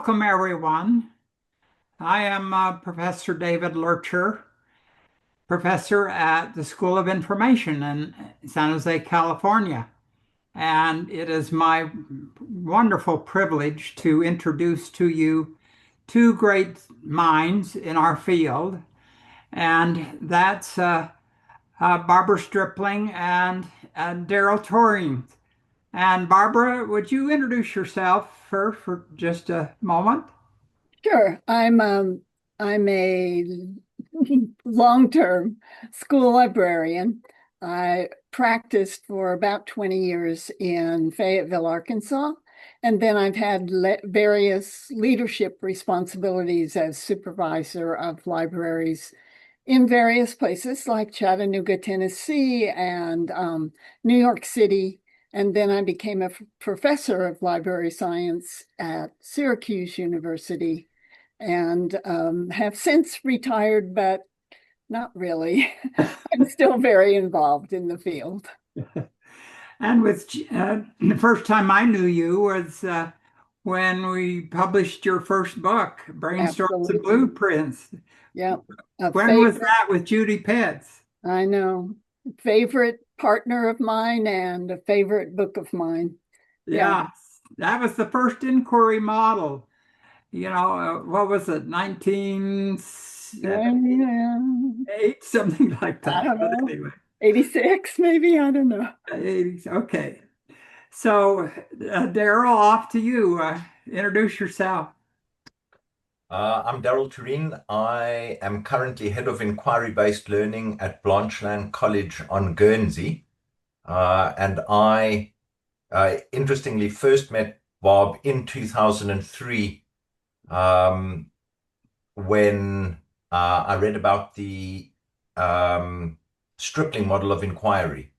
welcome everyone. I am Professor David Loertscher, professor at the School of Information in San Jose, California. And it is my wonderful privilege to introduce to you two great minds in our field, and that's Barbara Stripling and Darryl Toerien. And Barbara, would you introduce yourself first for just a moment? Sure. I'm a long-term school librarian. I practiced for about 20 years in Fayetteville, Arkansas, and then I've had various leadership responsibilities as supervisor of libraries in various places like Chattanooga, Tennessee, and New York City. And then I became a professor of library science at Syracuse University and have since retired, but not really. I'm still very involved in the field. And the first time I knew you was when we published your first book, Brainstorms and Absolutely. Blueprints. Yeah. A When was favorite, that with Judy Pitts? I know, favorite partner of mine and a favorite book of mine. Yeah. Yeah, that was the first inquiry model. What was it, Yeah, 1978, something like I that. don't But know. anyway, 86, maybe. I don't know. 80s. Okay. So, Darryl, off to you. Introduce yourself. I'm Darryl Toerien. I am currently head of inquiry-based learning at Blanchland College on Guernsey. And I, interestingly, first met Bob in 2003 um, when I read about the Stripling model of inquiry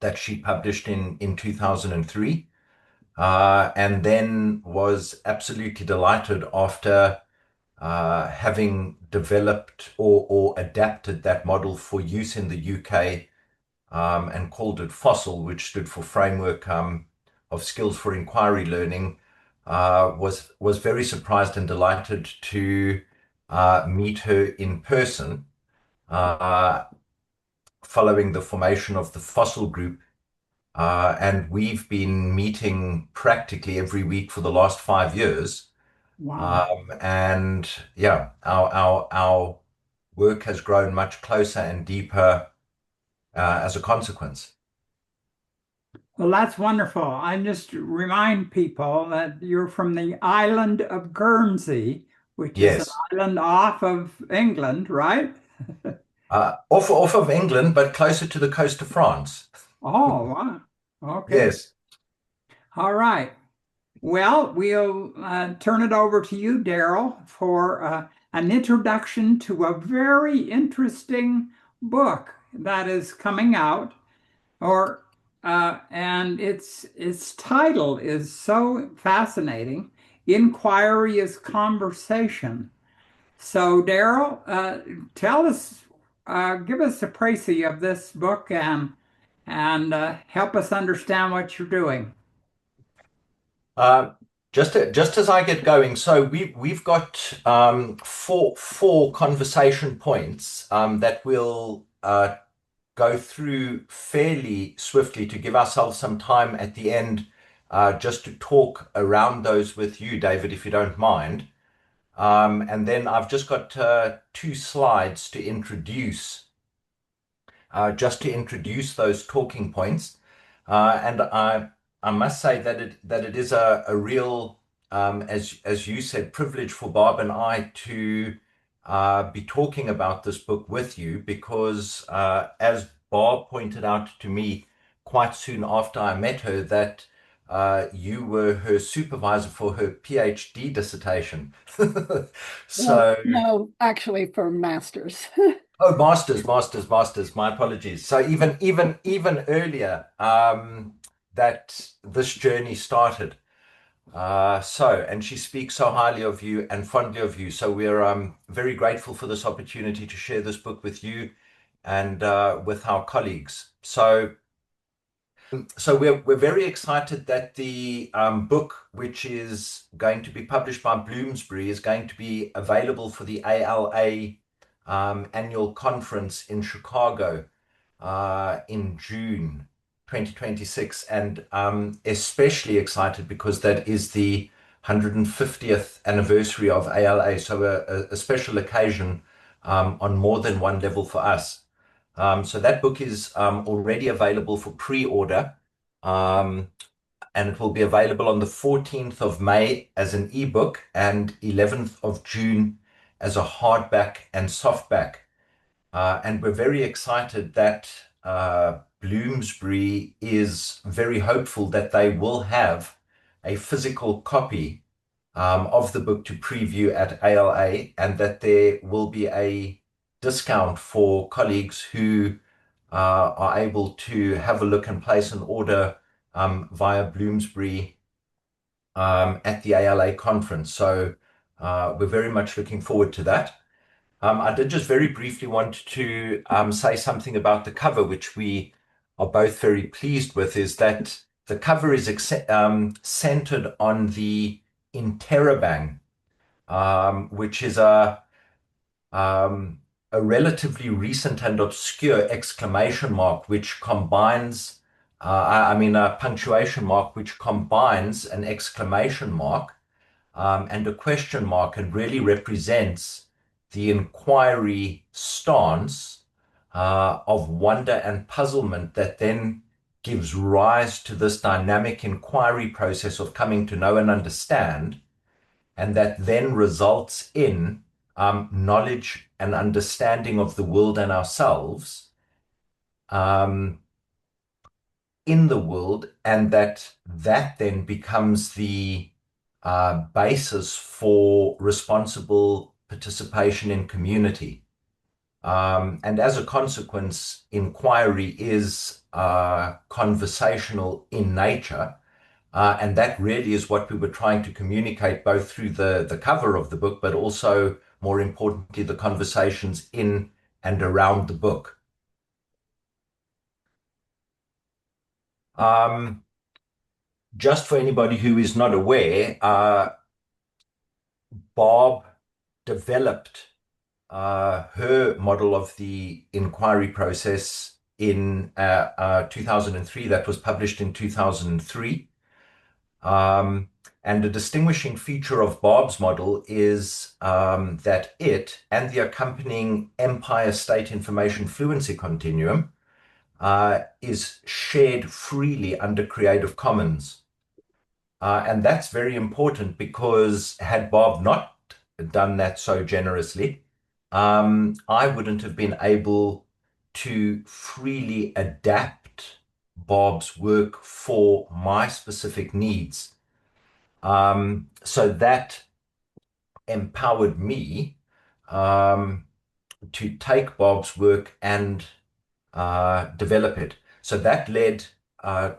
that she published in 2003. And then was absolutely delighted after having developed or adapted that model for use in the UK and called it FOSSIL, which stood for Framework of Skills for Inquiry Learning, was very surprised and delighted to meet her in person uh, following the formation of the FOSSIL group. And we've been meeting practically every week for the last 5 years. Wow. And yeah, our work has grown much closer and deeper as a consequence. Well, that's wonderful. I just remind people that you're from the island of Guernsey, which is an Yes, island off of England, right? off of England, but closer to the coast of France. Oh, wow. Okay. Yes. All right. Well, we'll turn it over to you, Darryl, for an introduction to a very interesting book that is coming out, or and its title is so fascinating. Inquiry is Conversation. So, Darryl, tell us, give us a précis of this book and help us understand what you're doing. Uh, just as I get going, so we've got four conversation points that we'll go through fairly swiftly to give ourselves some time at the end just to talk around those with you, David, if you don't mind. And then I've just got two slides to introduce, just to introduce those talking points. And I must say that it is a real, as you said, privilege for Bob and I to be talking about this book with you because, as Bob pointed out to me quite soon after I met her, that you were her supervisor for her PhD dissertation. Well, So, no, actually for masters. oh, masters. My apologies. So even earlier, that this journey started. And she speaks so highly of you and fondly of you. So we're very grateful for this opportunity to share this book with you and with our colleagues. So So we're very excited that the book, which is going to be published by Bloomsbury, is going to be available for the ALA annual conference in Chicago in June 2026, and especially excited because that is the 150th anniversary of ALA, so a special occasion on more than one level for us. So that book is already available for pre-order, um, and it will be available on the 14th of May as an ebook and 11th of June as a hardback and softback. And we're very excited that Bloomsbury is very hopeful that they will have a physical copy of the book to preview at ALA, and that there will be a discount for colleagues who are able to have a look and place an order via Bloomsbury at the ALA conference. So we're very much looking forward to that. I did just very briefly want to say something about the cover, which we are both very pleased with, is that the cover is centered on the interrobang, which is a relatively recent and obscure exclamation mark, which combines, I mean, a punctuation mark, which combines an exclamation mark and a question mark, and really represents the inquiry stance of wonder and puzzlement that then gives rise to this dynamic inquiry process of coming to know and understand, and that then results in knowledge and understanding of the world and ourselves um, in the world, and that then becomes the basis for responsible participation in community. And as a consequence, inquiry is conversational in nature. And that really is what we were trying to communicate, both through the cover of the book, but also, more importantly, the conversations in and around the book. Just for anybody who is not aware, Barb developed her model of the inquiry process in 2003. That was published in 2003. And a distinguishing feature of Barb's model is that it and the accompanying Empire State Information Fluency Continuum is shared freely under Creative Commons. And that's very important, because had Bob not done that so generously, I wouldn't have been able to freely adapt Bob's work for my specific needs. So that empowered me to take Bob's work and develop it. So that led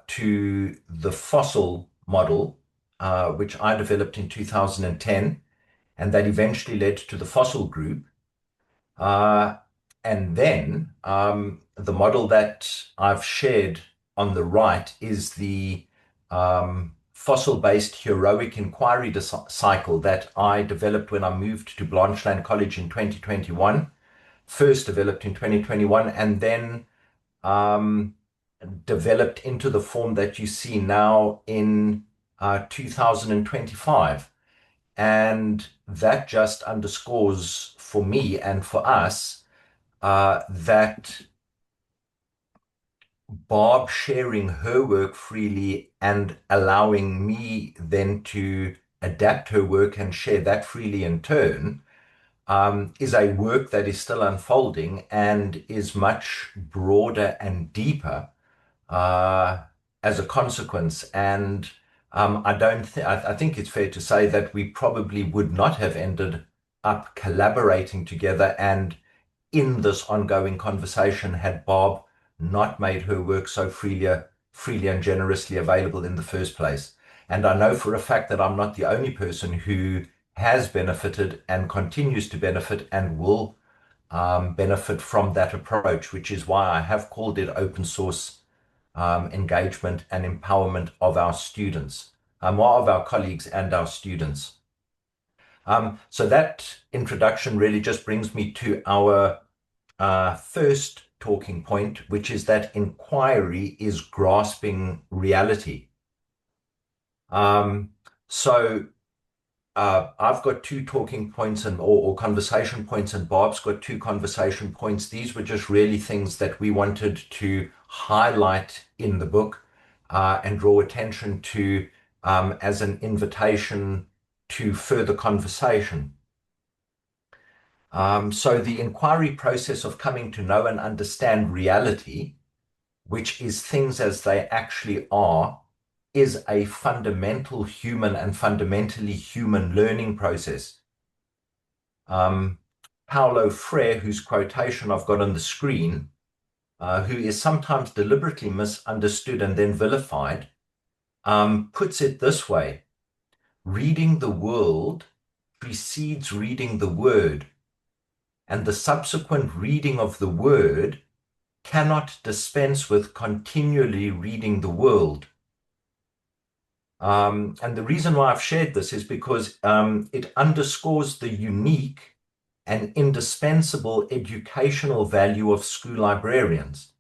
to the fossil model, which I developed in 2010, and that eventually led to the fossil group. And then the model that I've shared on the right is the fossil-based heroic inquiry cycle that I developed when I moved to Blanchland College in 2021, first developed in 2021, and then developed into the form that you see now in 2025. And that just underscores for me and for us that Barb sharing her work freely and allowing me then to adapt her work and share that freely in turn is a work that is still unfolding and is much broader and deeper as a consequence. And I think it's fair to say that we probably would not have ended up collaborating together and in this ongoing conversation had Barb not made her work so freely and generously available in the first place. And I know for a fact that I'm not the only person who has benefited and continues to benefit and will benefit from that approach, which is why I have called it open source engagement and empowerment of our students, or of our colleagues and our students. So that introduction really just brings me to our first talking point, which is that inquiry is grasping reality. So I've got two talking points or conversation points, and Bob's got two conversation points. These were just really things that we wanted to highlight in the book and draw attention to as an invitation to further conversation. So the inquiry process of coming to know and understand reality, which is things as they actually are, is a fundamental human and fundamentally human learning process. Paulo Freire, whose quotation I've got on the screen, who is sometimes deliberately misunderstood and then vilified, puts it this way: reading the world precedes reading the word, and the subsequent reading of the word cannot dispense with continually reading the world. And the reason why I've shared this is because it underscores the unique and indispensable educational value of school librarians,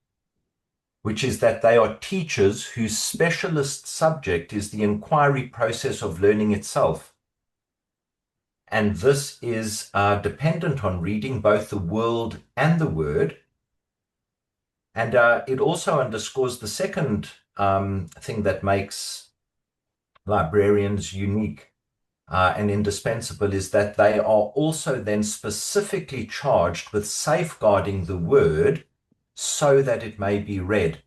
which is that they are teachers whose specialist subject is the inquiry process of learning itself. And this is dependent on reading both the world and the word. And it also underscores the second thing that makes librarians unique and indispensable, is that they are also then specifically charged with safeguarding the word so that it may be read.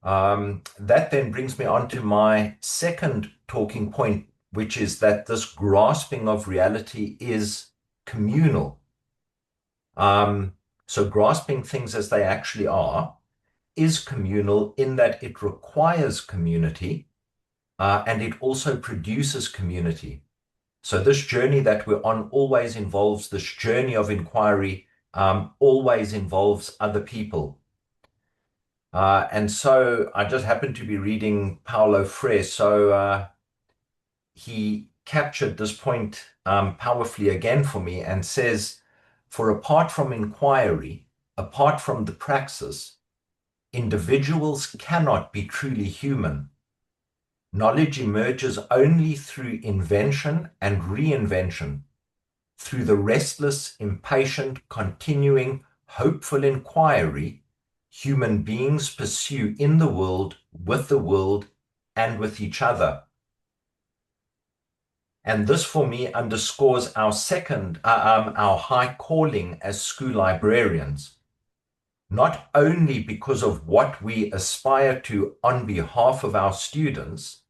That then brings me on to my second talking point, which is that this grasping of reality is communal. So grasping things as they actually are is communal in that it requires community, and it also produces community. So this journey that we're on always involves, this journey of inquiry always involves other people. And so I just happened to be reading Paulo Freire, so he captured this point powerfully again for me and says, for apart from inquiry, apart from the praxis, individuals cannot be truly human. Knowledge emerges only through invention and reinvention, through the restless, impatient, continuing, hopeful inquiry human beings pursue in the world, and with each other. And this for me underscores our our high calling as school librarians, not only because of what we aspire to on behalf of our students,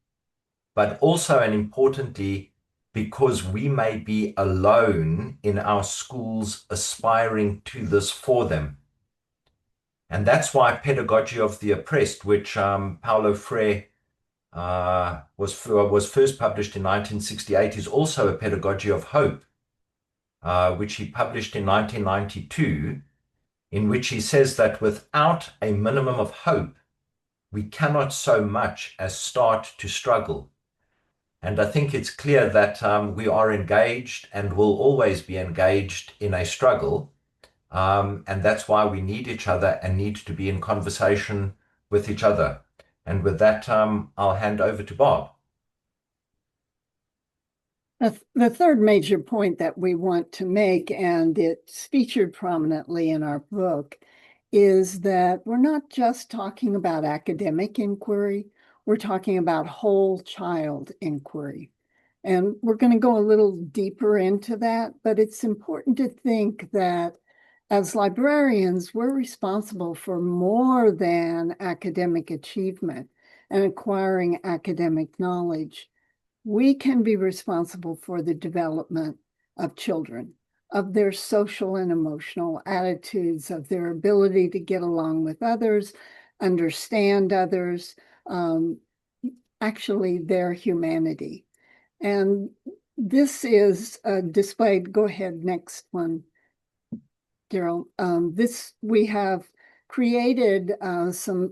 but also and importantly, because we may be alone in our schools aspiring to this for them. And that's why Pedagogy of the Oppressed, which Paulo Freire was first published in 1968, is also a pedagogy of hope, which he published in 1992, in which he says that without a minimum of hope, we cannot so much as start to struggle. And I think it's clear that we are engaged and will always be engaged in a struggle. And that's why we need each other and need to be in conversation with each other. And with that, I'll hand over to Bob. The third major point that we want to make, and it's featured prominently in our book, is that we're not just talking about academic inquiry, we're talking about whole child inquiry. And we're going to go a little deeper into that, but it's important to think that as librarians, we're responsible for more than academic achievement and acquiring academic knowledge. We can be responsible for the development of children, of their social and emotional attitudes, of their ability to get along with others, understand others, actually their humanity. And this is displayed, go ahead, next one, Darryl. We have created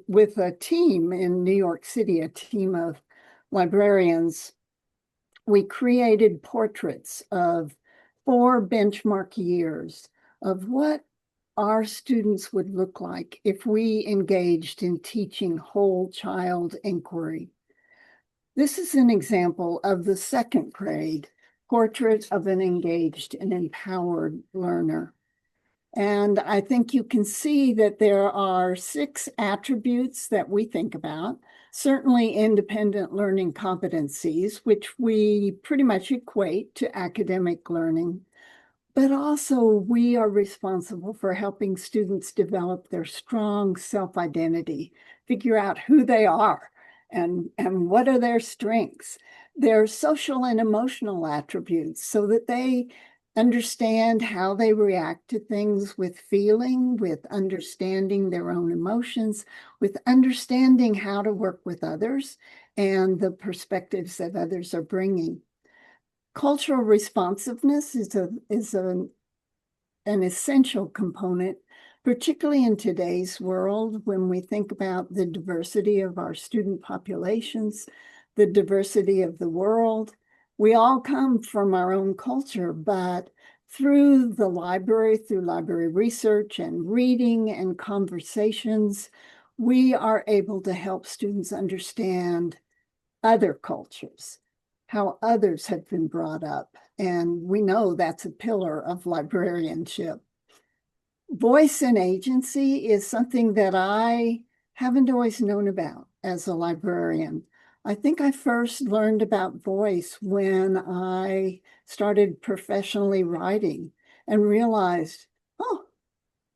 with a team in New York City, a team of librarians. We created portraits of 4 benchmark years of what our students would look like if we engaged in teaching whole child inquiry. This is an example of the 2nd grade portrait of an engaged and empowered learner. And I think you can see that there are 6 attributes that we think about. Certainly independent learning competencies, which we pretty much equate to academic learning. But also we are responsible for helping students develop their strong self-identity, figure out who they are and what are their strengths, their social and emotional attributes, so that they understand how they react to things with feeling, with understanding their own emotions, with understanding how to work with others and the perspectives that others are bringing. Cultural responsiveness is an essential component, particularly in today's world when we think about the diversity of our student populations, the diversity of the world. We all come from our own culture, but through the library, through library research and reading and conversations, we are able to help students understand other cultures, how others have been brought up. And we know that's a pillar of librarianship. Voice and agency is something that I haven't always known about as a librarian. I think I first learned about voice when I started professionally writing and realized, oh,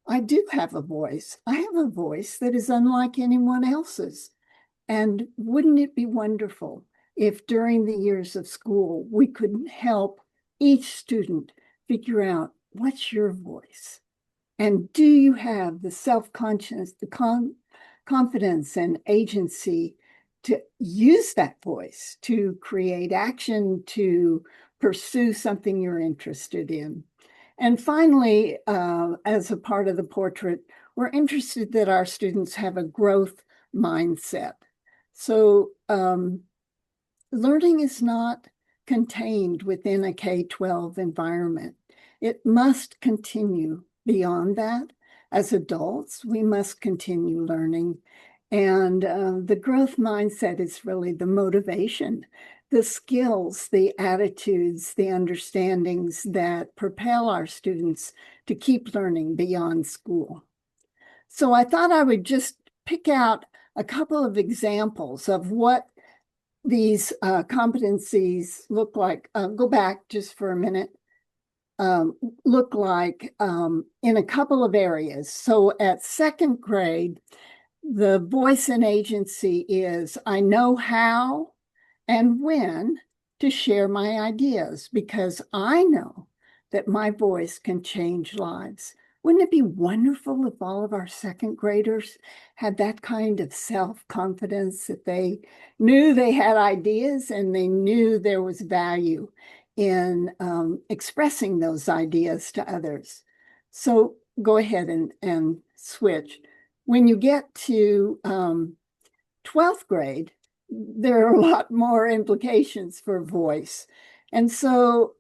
I do have a voice. I have a voice that is unlike anyone else's. And wouldn't it be wonderful if during the years of school, we could help each student figure out what's your voice? And do you have the self-conscious, the confidence and agency to use that voice to create action, to pursue something you're interested in? And finally, as a part of the portrait, we're interested that our students have a growth mindset. So learning is not contained within a K-12 environment. It must continue beyond that. As adults, we must continue learning. And the growth mindset is really the motivation, the skills, the attitudes, the understandings that propel our students to keep learning beyond school. So I thought I would just pick out a couple of examples of what these competencies look like. Go back just for a minute. Look like in a couple of areas. So at 2nd grade, the voice and agency is, I know how and when to share my ideas because I know that my voice can change lives. Wouldn't it be wonderful if all of our 2nd graders had that kind of self-confidence, that they knew they had ideas and they knew there was value in expressing those ideas to others? So go ahead and switch. When you get to 12th grade, there are a lot more implications for voice. And so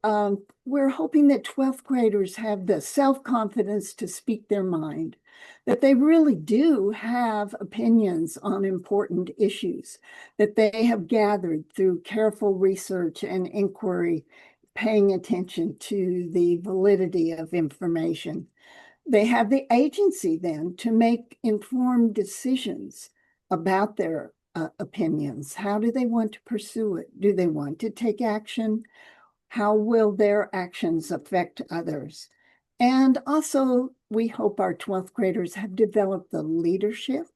we're hoping that 12th graders have the self-confidence to speak their mind, that they really do have opinions on important issues, that they have gathered through careful research and inquiry, paying attention to the validity of information. They have the agency then to make informed decisions about their opinions. How do they want to pursue it? Do they want to take action? How will their actions affect others? And also, we hope our 12th graders have developed the leadership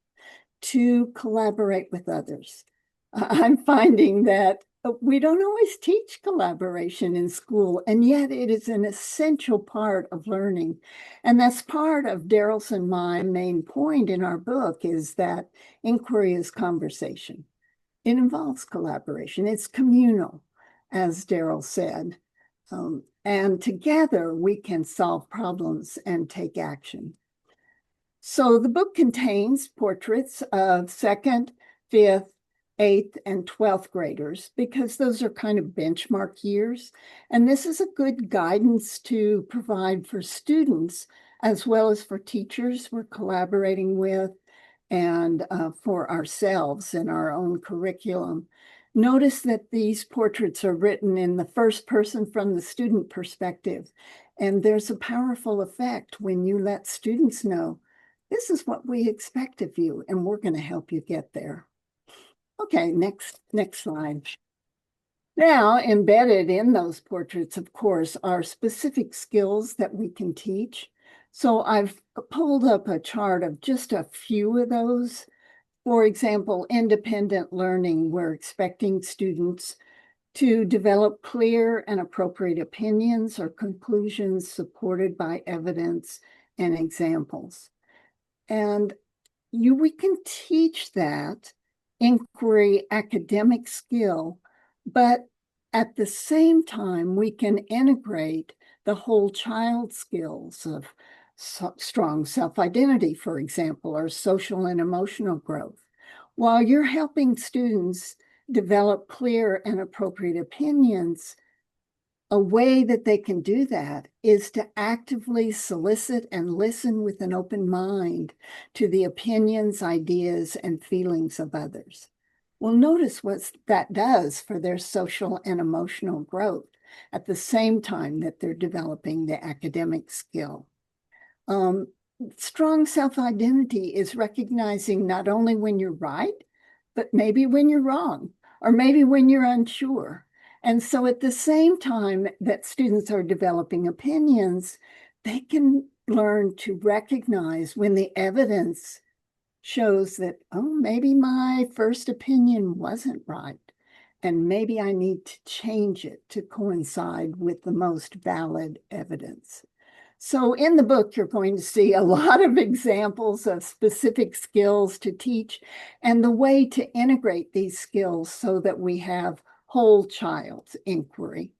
to collaborate with others. I'm finding that we don't always teach collaboration in school, and yet it is an essential part of learning. And that's part of Darryl's and my main point in our book, is that inquiry is conversation. It involves collaboration. It's communal, as Darryl said. And together we can solve problems and take action. So the book contains portraits of second, fifth, eighth, and 12th graders because those are kind of benchmark years. And this is a good guidance to provide for students as well as for teachers we're collaborating with and for ourselves in our own curriculum. Notice that these portraits are written in the first person from the student perspective. And there's a powerful effect when you let students know this is what we expect of you, and we're going to help you get there. Okay, next slide. Now, embedded in those portraits, of course, are specific skills that we can teach. So I've pulled up a chart of just a few of those. For example, independent learning, we're expecting students to develop clear and appropriate opinions or conclusions supported by evidence and examples. And we can teach that inquiry academic skill, but at the same time, we can integrate the whole child skills of strong self-identity, for example, or social and emotional growth. While you're helping students develop clear and appropriate opinions, a way that they can do that is to actively solicit and listen with an open mind to the opinions, ideas, and feelings of others. Well, notice what that does for their social and emotional growth at the same time that they're developing the academic skill. Strong self-identity is recognizing not only when you're right, but maybe when you're wrong, or maybe when you're unsure. And so at the same time that students are developing opinions, they can learn to recognize when the evidence shows that, oh, maybe my first opinion wasn't right, and maybe I need to change it to coincide with the most valid evidence. So in the book, you're going to see a lot of examples of specific skills to teach and the way to integrate these skills so that we have whole child inquiry.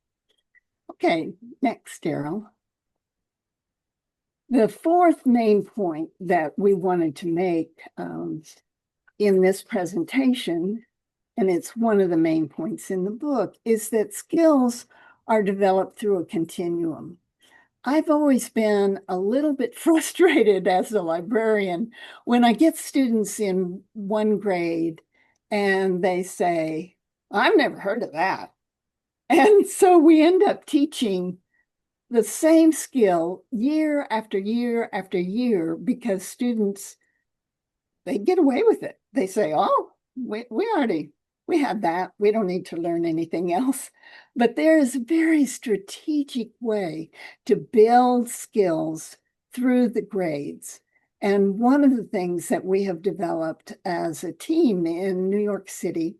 Okay, next, Darryl. The fourth main point that we wanted to make in this presentation, and it's one of the main points in the book, is that skills are developed through a continuum. I've always been a little bit frustrated as a librarian when I get students in one grade and they say, I've never heard of that. And so we end up teaching the same skill year after year after year because students, they get away with it. They say, oh, we had that. We don't need to learn anything else. But there is a very strategic way to build skills through the grades. And one of the things that we have developed as a team in New York City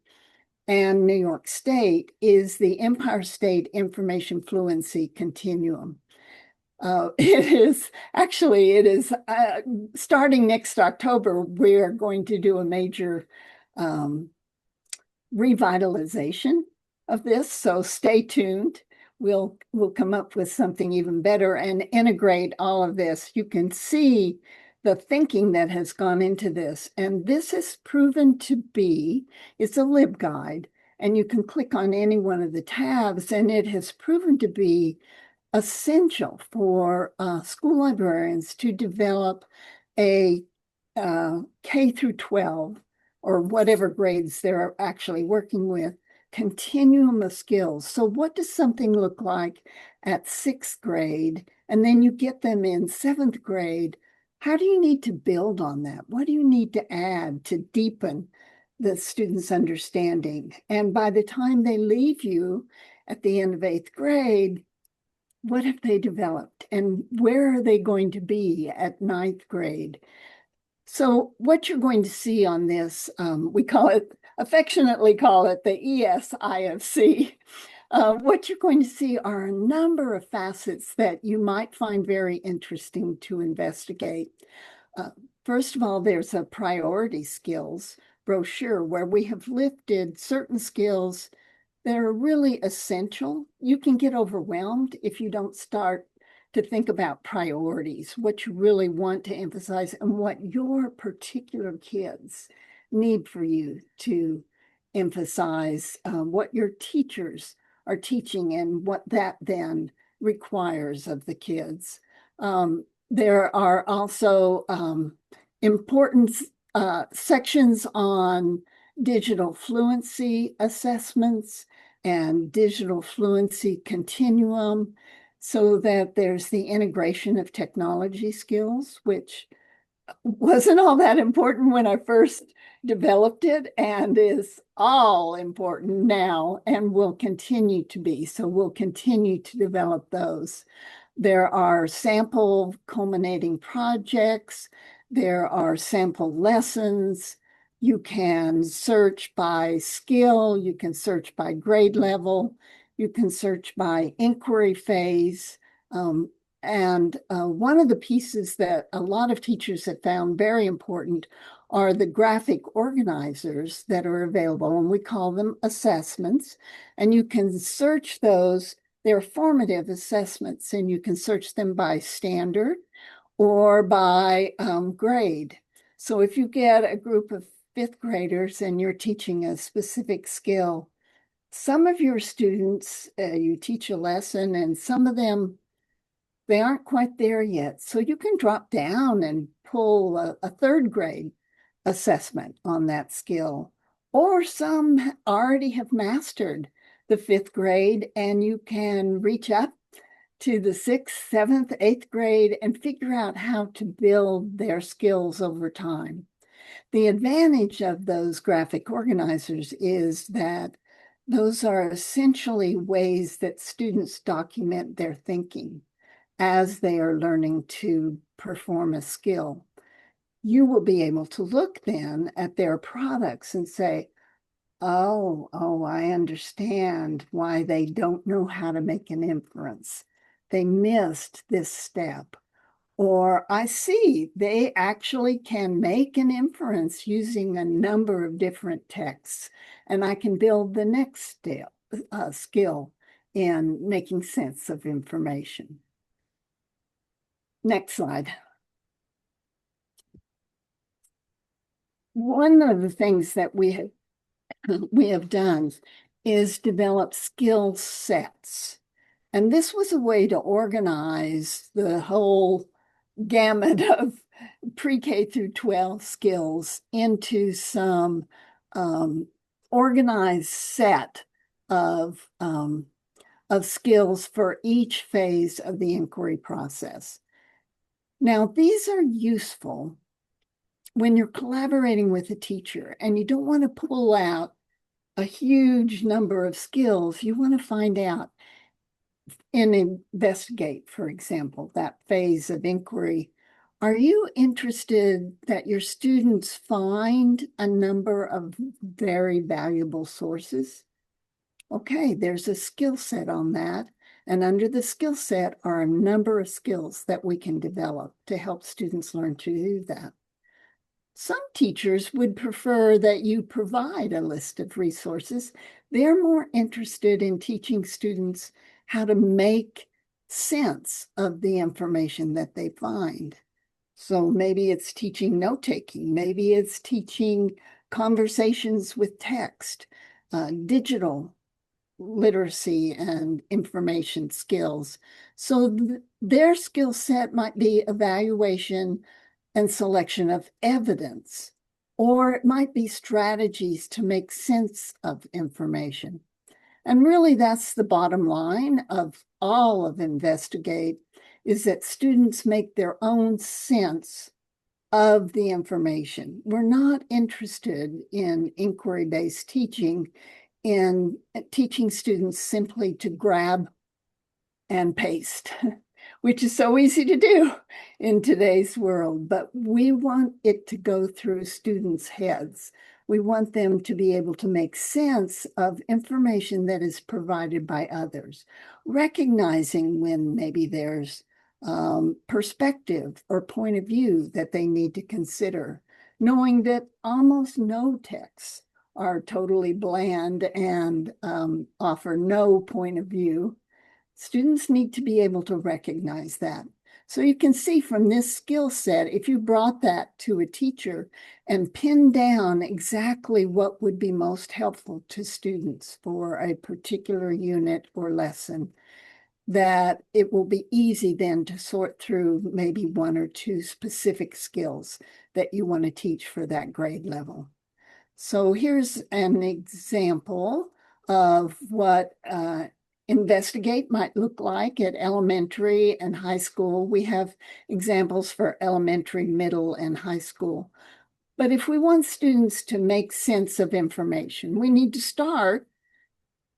and New York State is the Empire State Information Fluency Continuum. It is starting next October, we're going to do a major revitalization of this. So stay tuned. We'll come up with something even better and integrate all of this. You can see the thinking that has gone into this. And this is proven to be, it's a LibGuide, and you can click on any one of the tabs, and it has proven to be essential for school librarians to develop a K through 12 or whatever grades they're actually working with, continuum of skills. So what does something look like at sixth grade? And then you get them in seventh grade. How do you need to build on that? What do you need to add to deepen the student's understanding? And by the time they leave you at the end of eighth grade, what have they developed? And where are they going to be at ninth grade? So what you're going to see on this, we affectionately call it the ESIFC. What you're going to see are a number of facets that you might find very interesting to investigate. First of all, there's a priority skills brochure where we have lifted certain skills that are really essential. You can get overwhelmed if you don't start to think about priorities, what you really want to emphasize, and what your particular kids need for you to emphasize, what your teachers are teaching, and what that then requires of the kids. There are also important sections on digital fluency assessments and digital fluency continuum, so that there's the integration of technology skills, which wasn't all that important when I first developed it and is all important now and will continue to be. So we'll continue to develop those. There are sample culminating projects. There are sample lessons. You can search by skill. You can search by grade level. You can search by inquiry phase. One of the pieces that a lot of teachers have found very important are the graphic organizers that are available, and we call them assessments. And you can search those. They're formative assessments, and you can search them by standard or by grade. So if you get a group of fifth graders and you're teaching a specific skill, some of your students, you teach a lesson, and some of them, they aren't quite there yet. So you can drop down and pull a third grade assessment on that skill. Or some already have mastered the fifth grade, and you can reach up to the sixth, seventh, eighth grade and figure out how to build their skills over time. The advantage of those graphic organizers is that those are essentially ways that students document their thinking as they are learning to perform a skill. You will be able to look then at their products and say, oh, I understand why they don't know how to make an inference. They missed this step. Or I see they actually can make an inference using a number of different texts, and I can build the next skill in making sense of information. Next slide. One of the things that we have done is develop skill sets. And this was a way to organize the whole gamut of pre-K through 12 skills into some organized set of skills for each phase of the inquiry process. Now, these are useful when you're collaborating with a teacher and you don't want to pull out a huge number of skills. You want to find out and investigate, for example, that phase of inquiry. Are you interested that your students find a number of very valuable sources? Okay, there's a skill set on that. And under the skill set are a number of skills that we can develop to help students learn to do that. Some teachers would prefer that you provide a list of resources. They're more interested in teaching students how to make sense of the information that they find. So maybe it's teaching note-taking, maybe it's teaching conversations with text, digital literacy and information skills. So their skill set might be evaluation and selection of evidence, or it might be strategies to make sense of information. And really, that's the bottom line of all of Investigate, is that students make their own sense of the information. We're not interested in inquiry-based teaching, in teaching students simply to grab and paste, which is so easy to do in today's world. But we want it to go through students' heads. We want them to be able to make sense of information that is provided by others, recognizing when maybe there's perspective or point of view that they need to consider, knowing that almost no texts are totally bland and offer no point of view. Students need to be able to recognize that. So you can see from this skill set, if you brought that to a teacher and pinned down exactly what would be most helpful to students for a particular unit or lesson, that it will be easy then to sort through maybe one or two specific skills that you want to teach for that grade level. So here's an example of what investigate might look like at elementary and high school. We have examples for elementary, middle, and high school. But if we want students to make sense of information, we need to start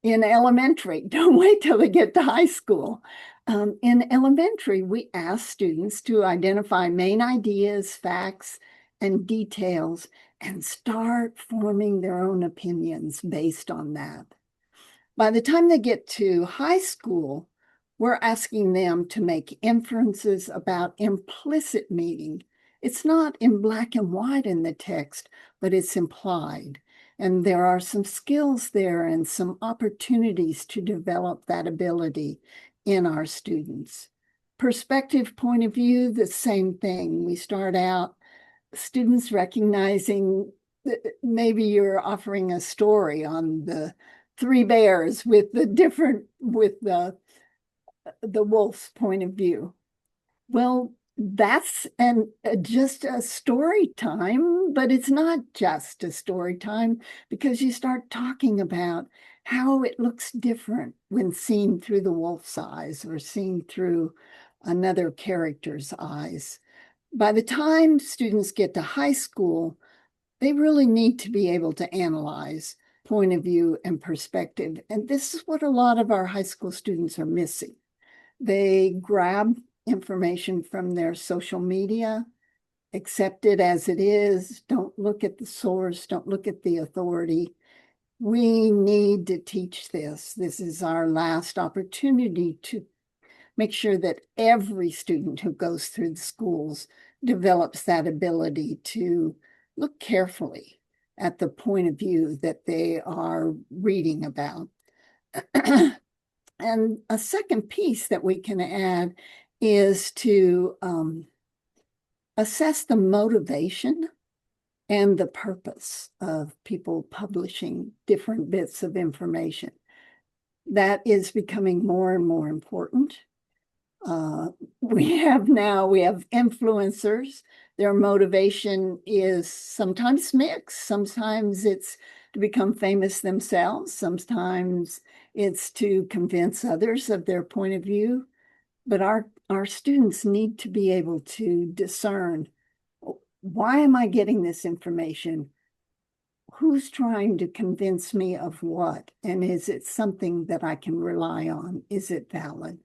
in elementary. Don't wait till they get to high school. In elementary, we ask students to identify main ideas, facts, and details and start forming their own opinions based on that. By the time they get to high school, we're asking them to make inferences about implicit meaning. It's not in black and white in the text, but it's implied. And there are some skills there and some opportunities to develop that ability in our students. Perspective point of view, the same thing. We start out students recognizing that maybe you're offering a story on the three bears with the wolf's point of view. Well, that's just a story time, but it's not just a story time because you start talking about how it looks different when seen through the wolf's eyes or seen through another character's eyes. By the time students get to high school, they really need to be able to analyze point of view and perspective. And this is what a lot of our high school students are missing. They grab information from their social media, accept it as it is, don't look at the source, don't look at the authority. We need to teach this. This is our last opportunity to make sure that every student who goes through the schools develops that ability to look carefully at the point of view that they are reading about. And a second piece that we can add is to assess the motivation and the purpose of people publishing different bits of information. That is becoming more and more important. We have influencers. Their motivation is sometimes mixed. Sometimes it's to become famous themselves. Sometimes it's to convince others of their point of view. But our students need to be able to discern, why am I getting this information? Who's trying to convince me of what? And is it something that I can rely on? Is it valid?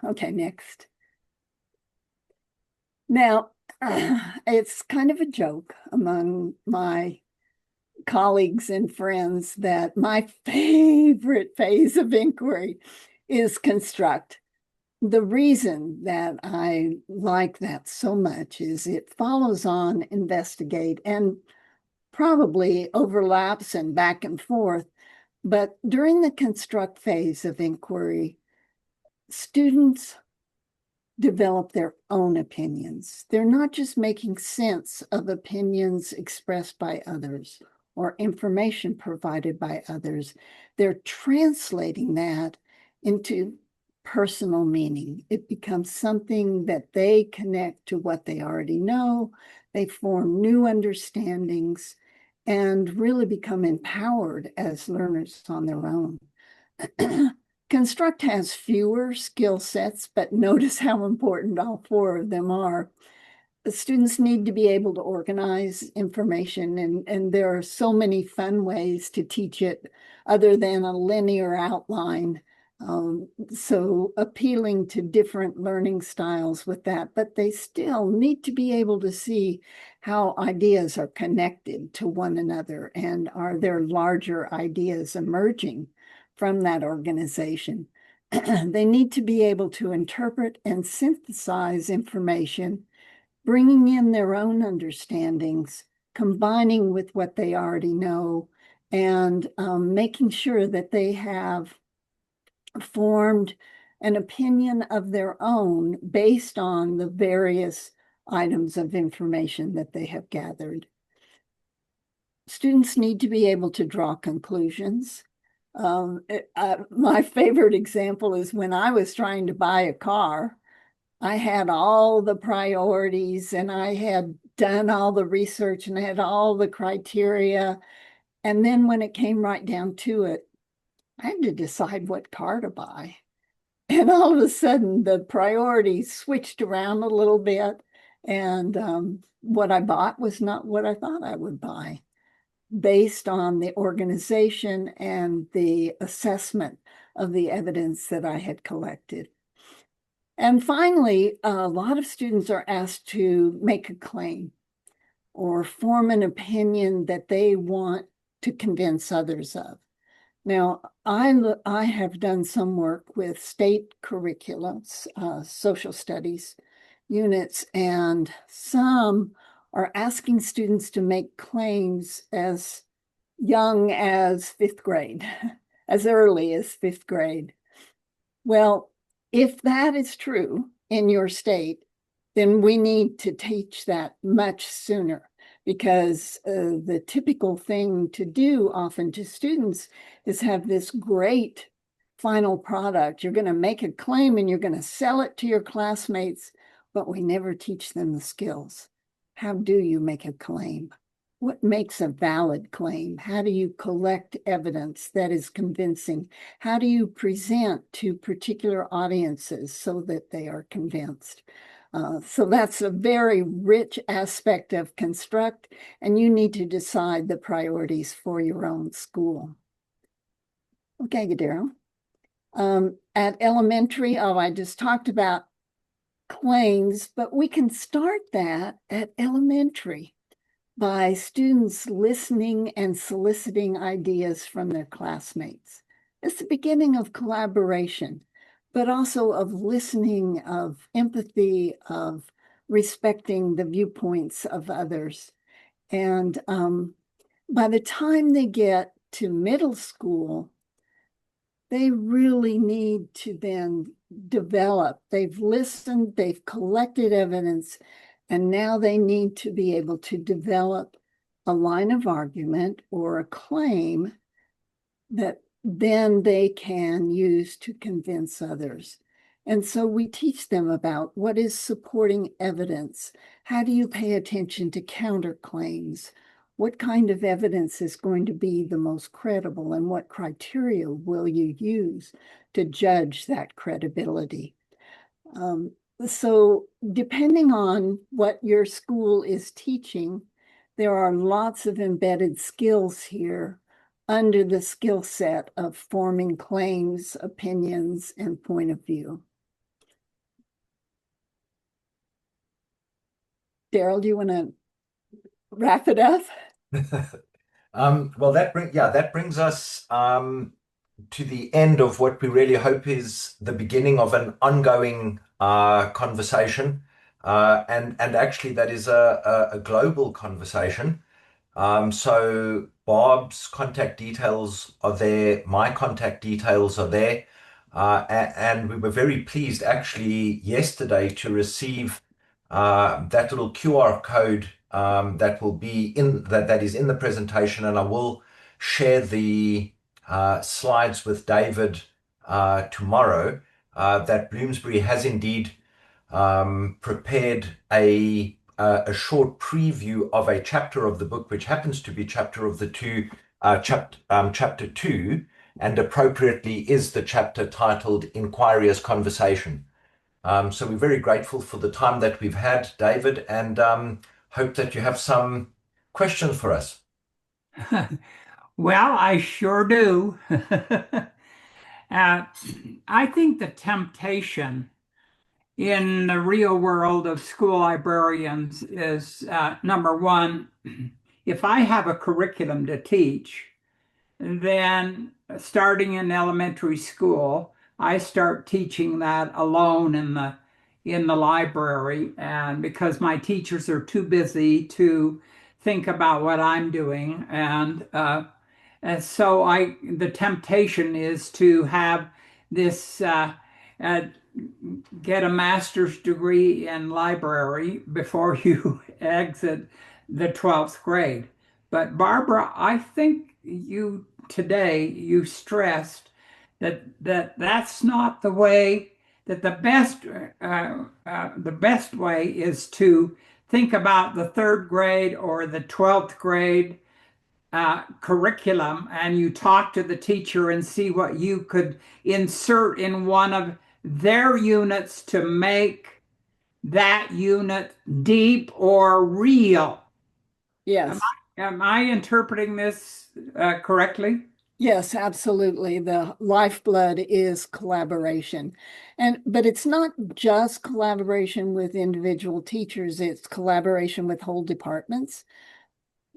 Okay, next. Now, it's kind of a joke among my colleagues and friends that my favorite phase of inquiry is construct. The reason that I like that so much is it follows on investigate and probably overlaps and back and forth. But during the construct phase of inquiry, students develop their own opinions. They're not just making sense of opinions expressed by others or information provided by others. They're translating that into personal meaning. It becomes something that they connect to what they already know. They form new understandings and really become empowered as learners on their own. Construct has fewer skill sets, but notice how important all four of them are. The students need to be able to organize information, and there are so many fun ways to teach it other than a linear outline. So appealing to different learning styles with that, but they still need to be able to see how ideas are connected to one another and are there larger ideas emerging from that organization. They need to be able to interpret and synthesize information, bringing in their own understandings, combining with what they already know, and making sure that they have formed an opinion of their own based on the various items of information that they have gathered. Students need to be able to draw conclusions. My favorite example is when I was trying to buy a car, I had all the priorities and I had done all the research and I had all the criteria. And then when it came right down to it, I had to decide what car to buy. And all of a sudden, the priorities switched around a little bit. And what I bought was not what I thought I would buy, based on the organization and the assessment of the evidence that I had collected. And finally, a lot of students are asked to make a claim or form an opinion that they want to convince others of. Now, I have done some work with state curriculums, social studies units, and some are asking students to make claims as young as fifth grade, as early as fifth grade. Well, if that is true in your state, then we need to teach that much sooner, because the typical thing to do often to students is have this great final product. You're going to make a claim and you're going to sell it to your classmates, but we never teach them the skills. How do you make a claim? What makes a valid claim? How do you collect evidence that is convincing? How do you present to particular audiences so that they are convinced? So that's a very rich aspect of Construct, and you need to decide the priorities for your own school. Okay, Darryl. At elementary, I just talked about claims, but we can start that at elementary by students listening and soliciting ideas from their classmates. It's the beginning of collaboration, but also of listening, of empathy, of respecting the viewpoints of others. And by the time they get to middle school, they really need to then develop. They've listened, they've collected evidence, and now they need to be able to develop a line of argument or a claim that then they can use to convince others. And so we teach them about what is supporting evidence. How do you pay attention to counterclaims? What kind of evidence is going to be the most credible, and what criteria will you use to judge that credibility? So depending on what your school is teaching, there are lots of embedded skills here under the skill set of forming claims, opinions, and point of view. Darryl, do you want to wrap it up? Well, that brings us to the end of what we really hope is the beginning of an ongoing conversation, and actually that is a global conversation. So Bob's contact details are there, my contact details are there, and we were very pleased actually yesterday to receive that little QR code that will be in that is in the presentation, and I will share the slides with David tomorrow. That Bloomsbury has indeed prepared a short preview of a chapter of the book, which happens to be chapter 2, and appropriately is the chapter titled Inquiry as Conversation. So we're very grateful for the time that we've had, David, and hope that you have some questions for us. Well, I sure do. I think the temptation in the real world of school librarians is number one, if I have a curriculum to teach, then starting in elementary school, I start teaching that alone in the library, and because my teachers are too busy to think about what I'm doing, and so the temptation is to have this uh, get a master's degree in library before you exit the 12th grade. But Barbara, I think you stressed that that's not the way, that the best way is to think about the third grade or the 12th grade curriculum, and you talk to the teacher and see what you could insert in one of their units to make that unit deep or real. Am Yes. am I interpreting this correctly? Yes, absolutely. The lifeblood is collaboration. But it's not just collaboration with individual teachers, it's collaboration with whole departments.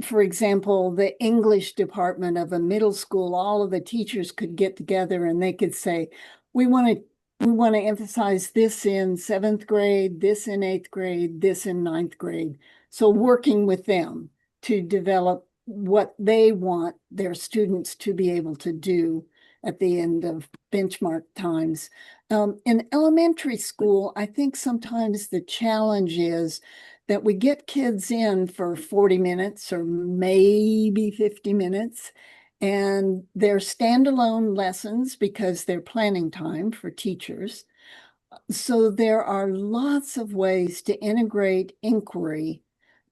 For example, the English department of a middle school, all of the teachers could get together and they could say, we want to we want to emphasize this in seventh grade, this in eighth grade, this in ninth grade. So working with them to develop what they want their students to be able to do at the end of benchmark times. In elementary school, I think sometimes the challenge is that we get kids in for 40 minutes or maybe 50 minutes, and they're standalone lessons because they're planning time for teachers. So there are lots of ways to integrate inquiry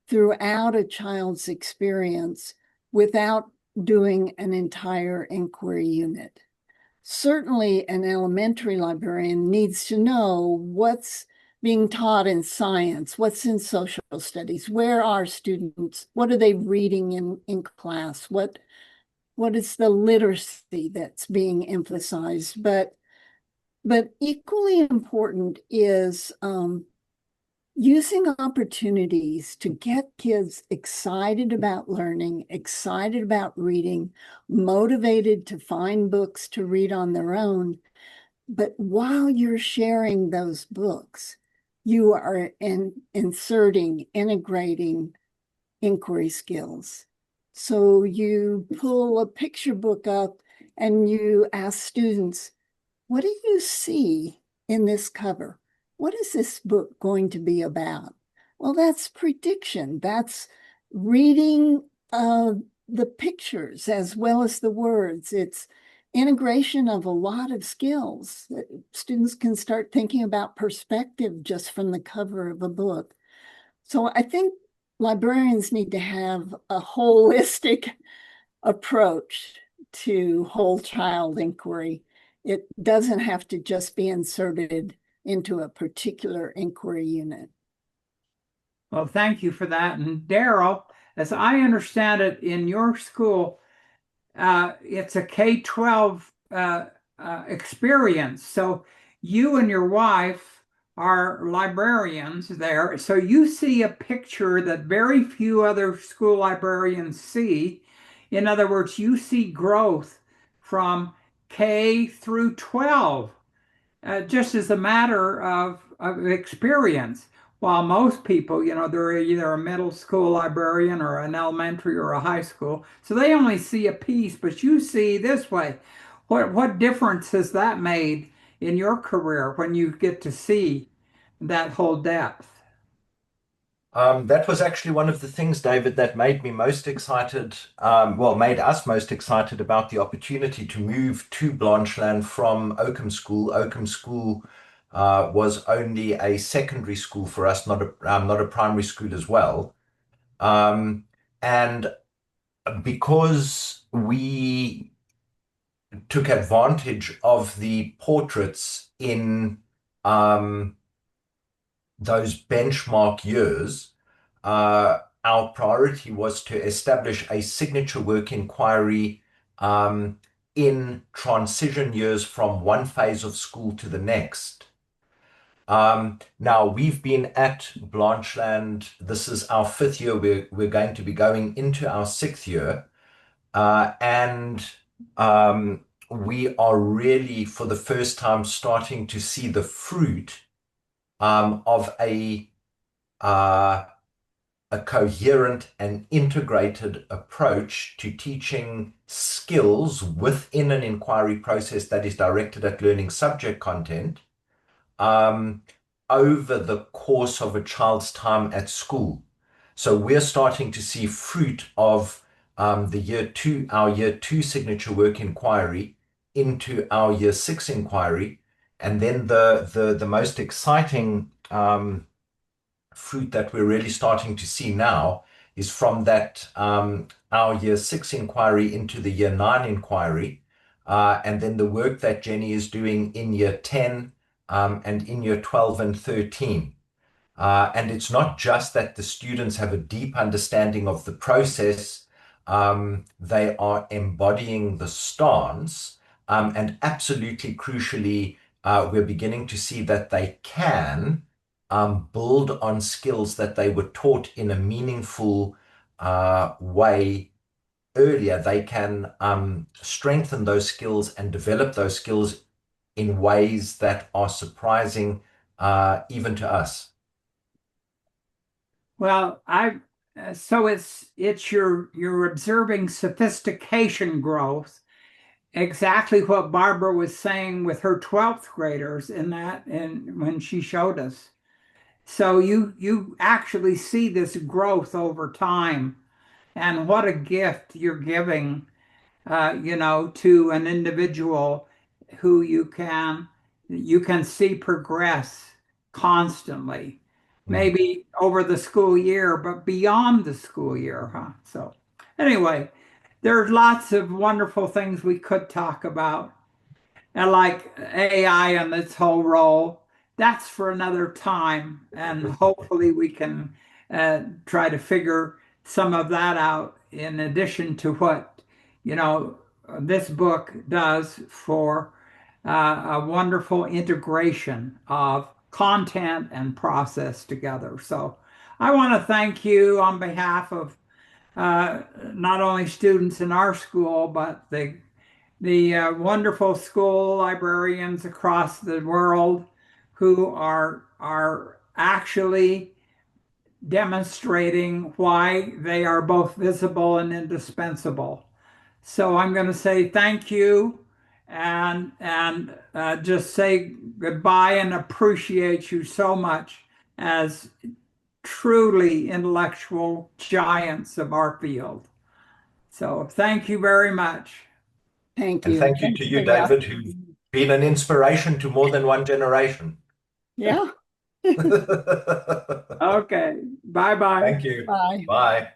throughout a child's experience without doing an entire inquiry unit. Certainly, an elementary librarian needs to know what's being taught in science, what's in social studies, where are students, what are they reading in class, what is the literacy that's being emphasized. But equally important is using opportunities to get kids excited about learning, excited about reading, motivated to find books to read on their own. But while you're sharing those books, you are inserting, integrating inquiry skills. So you pull a picture book up and you ask students, what do you see in this cover? What is this book going to be about? Well, that's prediction. That's reading the pictures as well as the words. It's integration of a lot of skills. Students can start thinking about perspective just from the cover of a book. So I think librarians need to have a holistic approach to whole child inquiry. It doesn't have to just be inserted into a particular inquiry unit. Well, thank you for that. And Darryl, as I understand it, in your school, it's a K-12 experience. So you and your wife are librarians there. So you see a picture that very few other school librarians see. In other words, you see growth from K through 12, just as a matter of experience. While most people, they're either a middle school librarian or an elementary or a high school, so they only see a piece, but you see this way. What difference has that made in your career when you get to see that whole depth? That was actually one of the things, David, that made me most excited, made us most excited about the opportunity to move to Blanchland from Oakham School. Oakham School was only a secondary school for us, not a primary school as well. Um, and because we took advantage of the portraits in those benchmark years, our priority was to establish a signature work inquiry in transition years from one phase of school to the next. Now, we've been at Blanchland. This is our fifth year. We're going to be going into our sixth year. And we are really, for the first time, starting to see the fruit of uh, a coherent and integrated approach to teaching skills within an inquiry process that is directed at learning subject content um, over the course of a child's time at school. So we're starting to see fruit of our year two signature work inquiry into our year six inquiry. And then the most exciting fruit that we're really starting to see now is from that our year six inquiry into the year nine inquiry, and then the work that Jenny is doing in year 10 and in year 12 and 13. And it's not just that the students have a deep understanding of the process, they are embodying the stance, and absolutely crucially, we're beginning to see that they can build on skills that they were taught in a meaningful way earlier. They can strengthen those skills and develop those skills in ways that are surprising even to us. Well, so it's you're observing sophistication growth, exactly what Barbara was saying with her 12th graders in that and when she showed us. So you actually see this growth over time, and what a gift you're giving, to an individual who you can see progress constantly, Mm. maybe over the school year, but beyond the school year, huh? So anyway, there's lots of wonderful things we could talk about. And like AI and its whole role, that's for another time. And hopefully we can try to figure some of that out in addition to what, you know, this book does for a wonderful integration of content and process together. So I want to thank you on behalf of not only students in our school, but the wonderful school librarians across the world who are actually demonstrating why they are both visible and indispensable. So I'm going to say thank you and just say goodbye and appreciate you so much as truly intellectual giants of our field. So thank you very much. Thank And you. thank you Thank to you you, for the David, who've opportunity. been an inspiration to more than one generation. Yeah. Okay. Bye bye. Thank you. Bye. Bye.